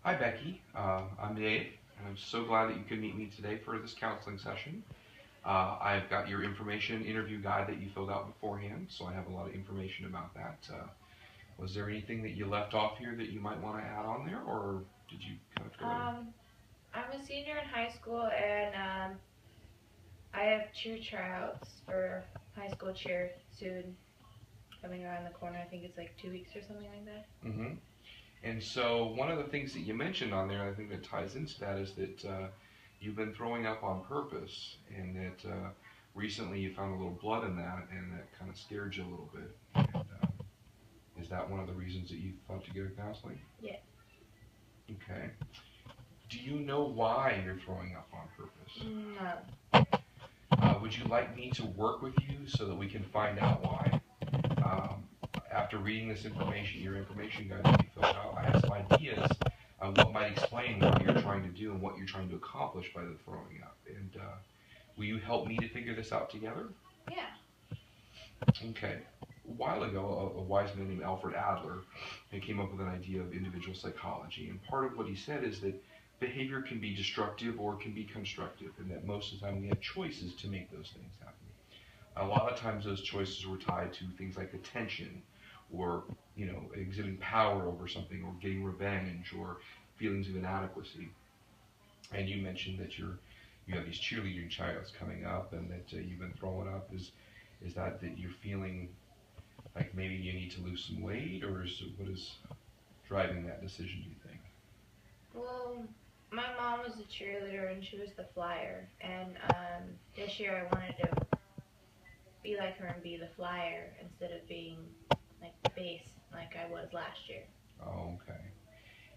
Hi Becky, I'm Dave, and I'm so glad that you could meet me today for this counseling session. I've got your information interview guide that you filled out beforehand, so I have a lot of information about that. Was there anything that you left off here that you might want to add on there, or did you kind of go over? I'm a senior in high school, and I have cheer tryouts for high school cheer soon, coming around the corner. I think it's like 2 weeks or something like that. Mm-hmm. And so one of the things that you mentioned on there, I think that ties into that, is that you've been throwing up on purpose, and that recently you found a little blood in that, and that kind of scared you a little bit. And, is that one of the reasons that you thought to go to counseling? Yeah. Okay. Do you know why you're throwing up on purpose? No. Would you like me to work with you so that we can find out why? Um, After reading this information, your information guide that you filled out, I have some ideas on what might explain what you're trying to do and what you're trying to accomplish by the throwing up. And will you help me to figure this out together? Yeah. Okay. A while ago, a wise man named Alfred Adler came up with an idea of individual psychology. And part of what he said is that behavior can be destructive or it can be constructive, and that most of the time we have choices to make those things happen. A lot of times those choices were tied to things like attention, or exhibiting power over something, or getting revenge, or feelings of inadequacy. And you mentioned that you have these cheerleading trials coming up, and that you've been throwing up. Is that you're feeling like maybe you need to lose some weight, or what is driving that decision, do you think? Well, my mom was a cheerleader and she was the flyer, and this year I wanted to be like her and be the flyer instead of being like the base like I was last year. Oh, okay.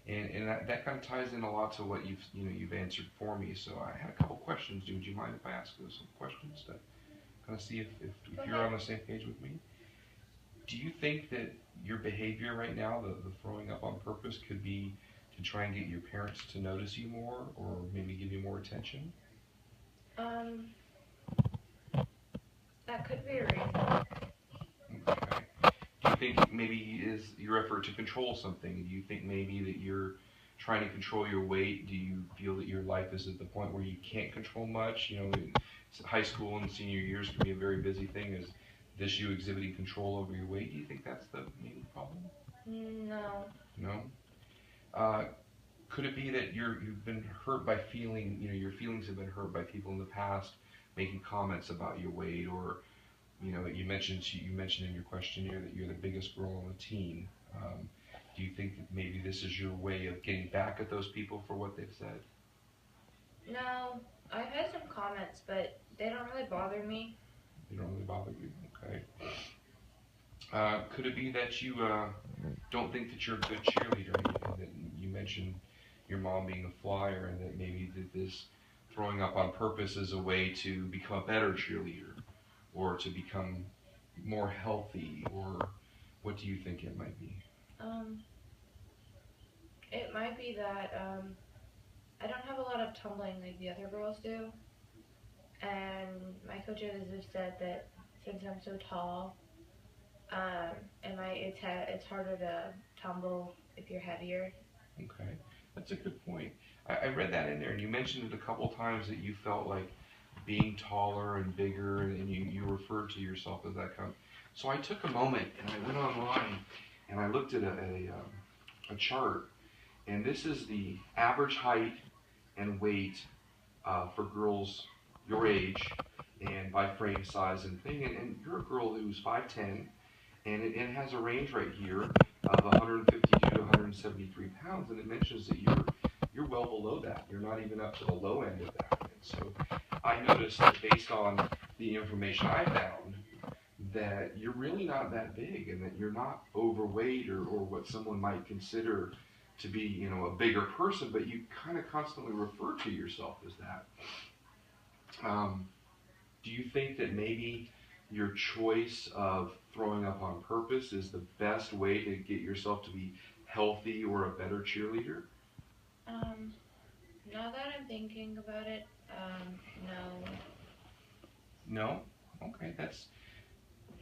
And that kind of ties in a lot to what you've answered for me. So I had a couple questions. Would you mind if I ask those some questions to kind of see if you're on the same page with me? Do you think that your behavior right now, the throwing up on purpose, could be to try and get your parents to notice you more, or maybe give you more attention? Um, that could be a reason. Okay. Do you think maybe is your effort to control something? Do you think maybe that you're trying to control your weight? Do you feel that your life is at the point where you can't control much? High school and senior years can be a very busy thing. Is this you exhibiting control over your weight? Do you think that's the main problem? No. No? Uh, could it be that you've been hurt by your feelings have been hurt by people in the past making comments about your weight, or you mentioned in your questionnaire that you're the biggest girl on the team. Do you think that maybe this is your way of getting back at those people for what they've said? No, I've had some comments, but they don't really bother me. They don't really bother you? Okay. Could it be that you don't think that you're a good cheerleader, and that you mentioned your mom being a flyer, and that maybe that this throwing up on purpose is a way to become a better cheerleader, or to become more healthy, or what do you think it might be? Um, it might be that I don't have a lot of tumbling like the other girls do, and my coaches have said that since I'm so tall, it's harder to tumble if you're heavier. Okay, that's a good point. I read that in there, and you mentioned it a couple times that you felt like being taller and bigger, and you referred to yourself as that kind. So I took a moment and I went online and I looked at a chart, and this is the average height and weight for girls your age, and by frame size and thing. And you're a girl who's 5'10", and it has a range right here of 152 to 173 pounds, and it mentions that you're well below that. You're not even up to the low end of that. And so I noticed that based on the information I found, that you're really not that big, and that you're not overweight, or what someone might consider to be, a bigger person, but you kind of constantly refer to yourself as that. Do you think that maybe your choice of throwing up on purpose is the best way to get yourself to be healthy or a better cheerleader? Um, Now that I'm thinking about it, no. No? Okay,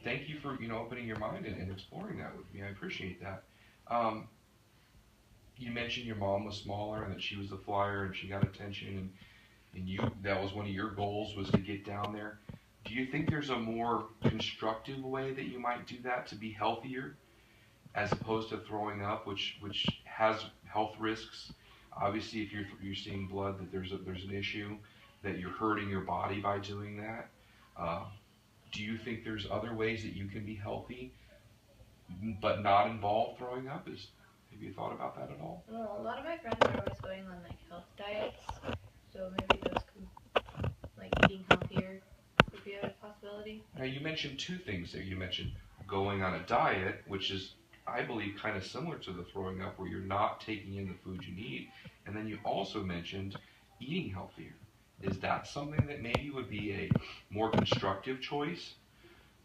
thank you for, opening your mind and exploring that with me. I appreciate that. Um, You mentioned your mom was smaller and that she was the flyer and she got attention, and you, that was one of your goals, was to get down there. Do you think there's a more constructive way that you might do that to be healthier, as opposed to throwing up, which has health risks? Obviously, if you're seeing blood, that there's an issue, that you're hurting your body by doing that. Uh, do you think there's other ways that you can be healthy but not involve throwing up? Have you thought about that at all? Well, a lot of my friends are always going on like health diets, so maybe those can, like eating healthier would be a possibility. Now, you mentioned two things there. You mentioned going on a diet, which is, I believe, kind of similar to the throwing up, where you're not taking in the food you need. And then you also mentioned eating healthier. Is that something that maybe would be a more constructive choice,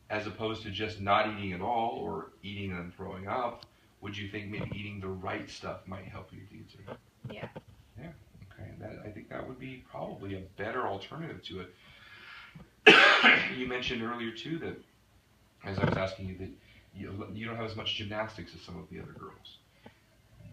as opposed to just not eating at all or eating and then throwing up? Would you think maybe eating the right stuff might help you to get to it? Yeah. Yeah. Okay. I think that would be probably a better alternative to it. You mentioned earlier too that, as I was asking you, that you don't have as much gymnastics as some of the other girls.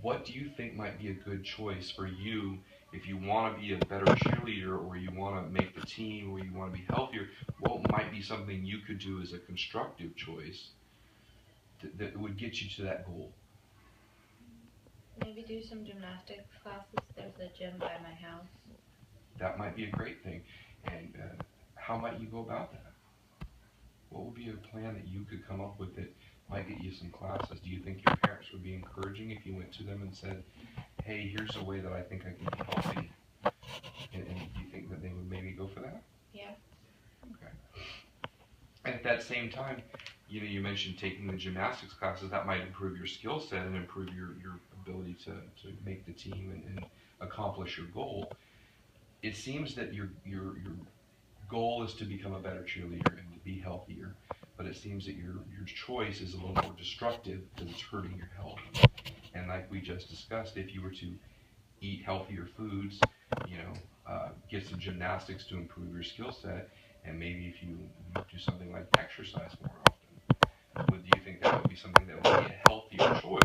What do you think might be a good choice for you if you want to be a better cheerleader, or you want to make the team, or you want to be healthier? What might be something you could do as a constructive choice that would get you to that goal? Maybe do some gymnastics classes. There's a gym by my house. That might be a great thing. And how might you go about that? What would be a plan that you could come up with that might get you some classes? Do you think your parents would be encouraging if you went to them and said, hey, here's a way that I think I can be healthy? And do you think that they would maybe go for that? Yeah. Okay. And at that same time, you mentioned taking the gymnastics classes. That might improve your skill set and improve your ability to make the team and accomplish your goal. It seems that your goal is to become a better cheerleader and to be healthier, but it seems that your choice is a little more destructive because it's hurting your health. And like we just discussed, if you were to eat healthier foods, get some gymnastics to improve your skill set, and maybe if you do something like exercise more often, do you think that would be something that would be a healthier choice